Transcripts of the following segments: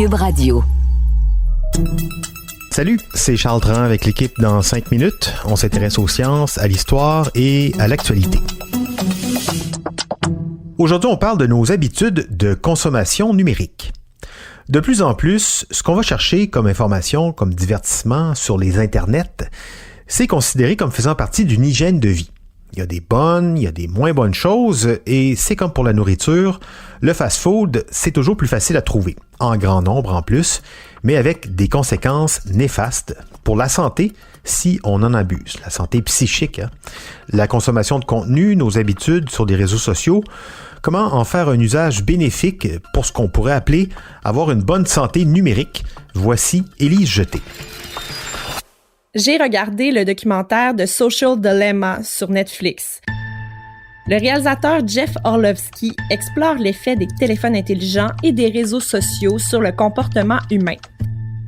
Cube Radio. Salut, c'est Charles Dran avec l'équipe dans 5 minutes. On s'intéresse aux sciences, à l'histoire et à l'actualité. Aujourd'hui, on parle de nos habitudes de consommation numérique. De plus en plus, ce qu'on va chercher comme information, comme divertissement sur les internets, c'est considéré comme faisant partie d'une hygiène de vie. Il y a des bonnes, il y a des moins bonnes choses, et c'est comme pour la nourriture, le fast-food, c'est toujours plus facile à trouver, en grand nombre en plus, mais avec des conséquences néfastes pour la santé si on en abuse, la santé psychique. La consommation de contenu, nos habitudes sur les réseaux sociaux, comment en faire un usage bénéfique pour ce qu'on pourrait appeler avoir une bonne santé numérique. Voici Élise Jeté. J'ai regardé le documentaire de Social Dilemma sur Netflix. Le réalisateur Jeff Orlovsky explore l'effet des téléphones intelligents et des réseaux sociaux sur le comportement humain.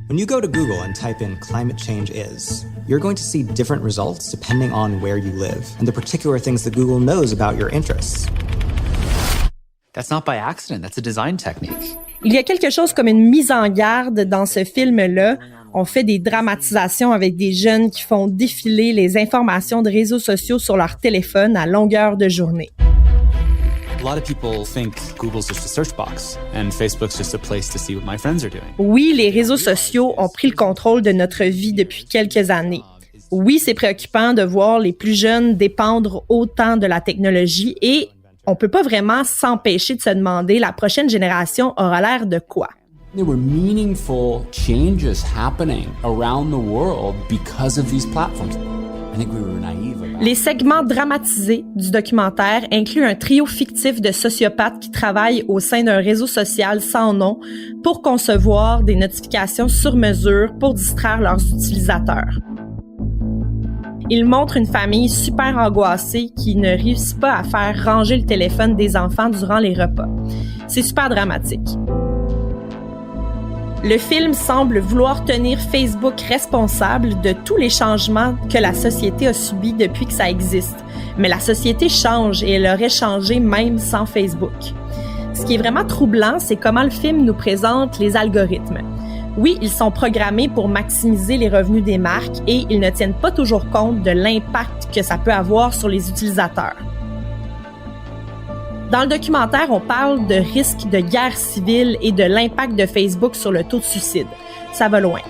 When you go to Google and type in climate change is, you're going to see different results depending on where you live and the particular things that Google knows about your interests. That's not by accident, that's a design technique. Il y a quelque chose comme une mise en garde dans ce film-là. On fait des dramatisations avec des jeunes qui font défiler les informations de réseaux sociaux sur leur téléphone à longueur de journée. A lot of people think Google's just a search box and Facebook's just a place to see what my friends are doing. Oui, les réseaux sociaux ont pris le contrôle de notre vie depuis quelques années. Oui, c'est préoccupant de voir les plus jeunes dépendre autant de la technologie et on peut pas vraiment s'empêcher de se demander la prochaine génération aura l'air de quoi. There were meaningful changes happening around the world because of these platforms. I think we were naive about it. Les segments dramatisés du documentaire incluent un trio fictif de sociopathes qui travaillent au sein d'un réseau social sans nom pour concevoir des notifications sur mesure pour distraire leurs utilisateurs. Ils montrent une famille super angoissée qui ne réussit pas à faire ranger le téléphone des enfants durant les repas. C'est super dramatique. Le film semble vouloir tenir Facebook responsable de tous les changements que la société a subis depuis que ça existe. Mais la société change et elle aurait changé même sans Facebook. Ce qui est vraiment troublant, c'est comment le film nous présente les algorithmes. Oui, ils sont programmés pour maximiser les revenus des marques et ils ne tiennent pas toujours compte de l'impact que ça peut avoir sur les utilisateurs. Dans le documentaire, on parle de risques de guerre civile et de l'impact de Facebook sur le taux de suicide. Ça va loin.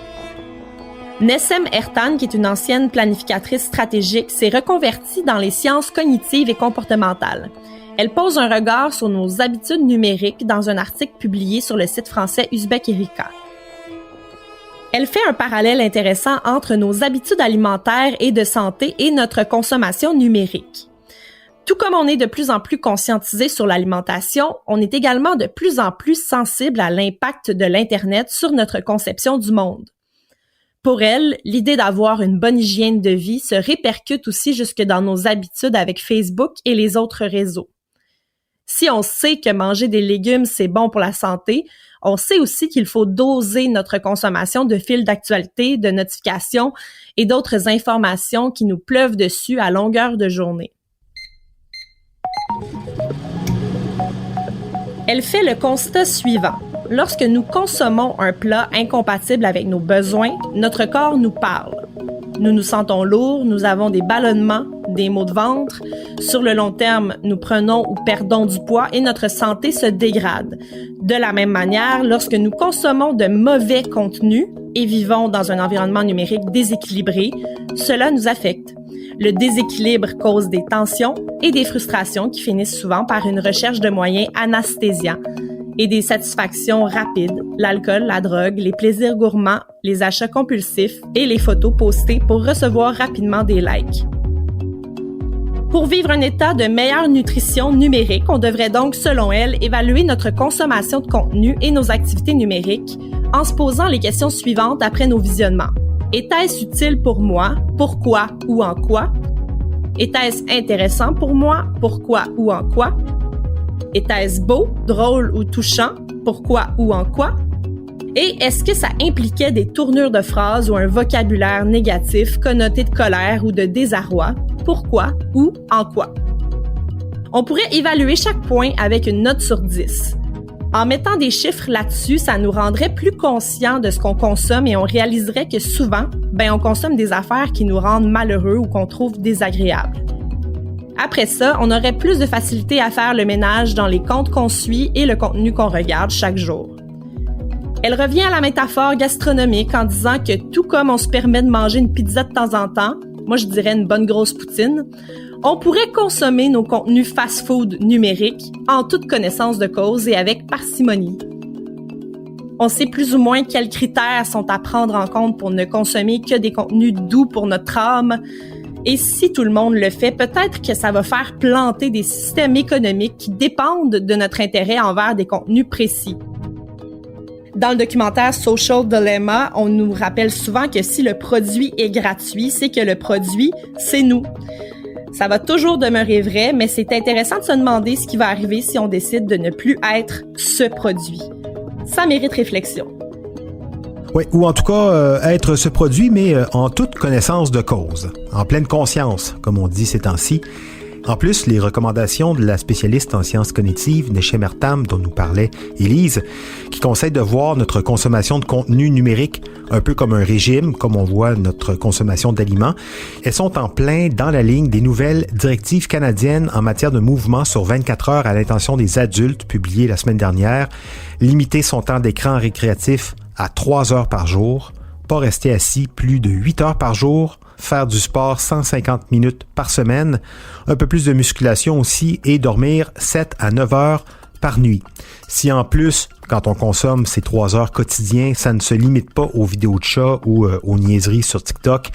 Nessem Ertan, qui est une ancienne planificatrice stratégique, s'est reconvertie dans les sciences cognitives et comportementales. Elle pose un regard sur nos habitudes numériques dans un article publié sur le site français Uzbek Erika. Elle fait un parallèle intéressant entre nos habitudes alimentaires et de santé et notre consommation numérique. Tout comme on est de plus en plus conscientisé sur l'alimentation, on est également de plus en plus sensible à l'impact de l'Internet sur notre conception du monde. Pour elle, l'idée d'avoir une bonne hygiène de vie se répercute aussi jusque dans nos habitudes avec Facebook et les autres réseaux. Si on sait que manger des légumes, c'est bon pour la santé, on sait aussi qu'il faut doser notre consommation de fils d'actualité, de notifications et d'autres informations qui nous pleuvent dessus à longueur de journée. Elle fait le constat suivant. Lorsque nous consommons un plat incompatible avec nos besoins, notre corps nous parle. Nous nous sentons lourds, nous avons des ballonnements, des maux de ventre. Sur le long terme, nous prenons ou perdons du poids et notre santé se dégrade. De la même manière, lorsque nous consommons de mauvais contenus et vivons dans un environnement numérique déséquilibré, cela nous affecte. Le déséquilibre cause des tensions et des frustrations qui finissent souvent par une recherche de moyens anesthésiants et des satisfactions rapides, l'alcool, la drogue, les plaisirs gourmands, les achats compulsifs et les photos postées pour recevoir rapidement des likes. Pour vivre un état de meilleure nutrition numérique, on devrait donc, selon elle, évaluer notre consommation de contenu et nos activités numériques en se posant les questions suivantes après nos visionnements. Était-ce utile pour moi? Pourquoi ou en quoi? Était-ce intéressant pour moi? Pourquoi ou en quoi? Était-ce beau, drôle ou touchant? Pourquoi ou en quoi? Et est-ce que ça impliquait des tournures de phrases ou un vocabulaire négatif connoté de colère ou de désarroi? Pourquoi ou en quoi? On pourrait évaluer chaque point avec une note sur 10. En mettant des chiffres là-dessus, ça nous rendrait plus conscients de ce qu'on consomme et on réaliserait que souvent, on consomme des affaires qui nous rendent malheureux ou qu'on trouve désagréables. Après ça, on aurait plus de facilité à faire le ménage dans les comptes qu'on suit et le contenu qu'on regarde chaque jour. Elle revient à la métaphore gastronomique en disant que tout comme on se permet de manger une pizza de temps en temps, moi je dirais une bonne grosse poutine, on pourrait consommer nos contenus fast-food numériques en toute connaissance de cause et avec parcimonie. On sait plus ou moins quels critères sont à prendre en compte pour ne consommer que des contenus doux pour notre âme. Et si tout le monde le fait, peut-être que ça va faire planter des systèmes économiques qui dépendent de notre intérêt envers des contenus précis. Dans le documentaire Social Dilemma, on nous rappelle souvent que si le produit est gratuit, c'est que le produit, c'est nous. Ça va toujours demeurer vrai, mais c'est intéressant de se demander ce qui va arriver si on décide de ne plus être ce produit. Ça mérite réflexion. Oui, ou en tout cas, être ce produit, mais en toute connaissance de cause, en pleine conscience, comme on dit ces temps-ci. En plus, les recommandations de la spécialiste en sciences cognitives, Neshem Ertam, dont nous parlait Élise, qui conseille de voir notre consommation de contenu numérique un peu comme un régime, comme on voit notre consommation d'aliments, elles sont en plein dans la ligne des nouvelles directives canadiennes en matière de mouvement sur 24 heures à l'intention des adultes, publiées la semaine dernière, limiter son temps d'écran récréatif à 3 heures par jour, pas rester assis plus de 8 heures par jour, faire du sport 150 minutes par semaine, un peu plus de musculation aussi et dormir 7 à 9 heures par nuit. Si en plus, quand on consomme ces 3 heures quotidiens, ça ne se limite pas aux vidéos de chats ou aux niaiseries sur TikTok,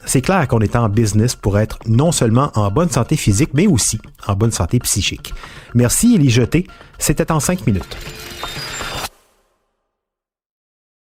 c'est clair qu'on est en business pour être non seulement en bonne santé physique, mais aussi en bonne santé psychique. Merci Élie Jeté, c'était en 5 minutes.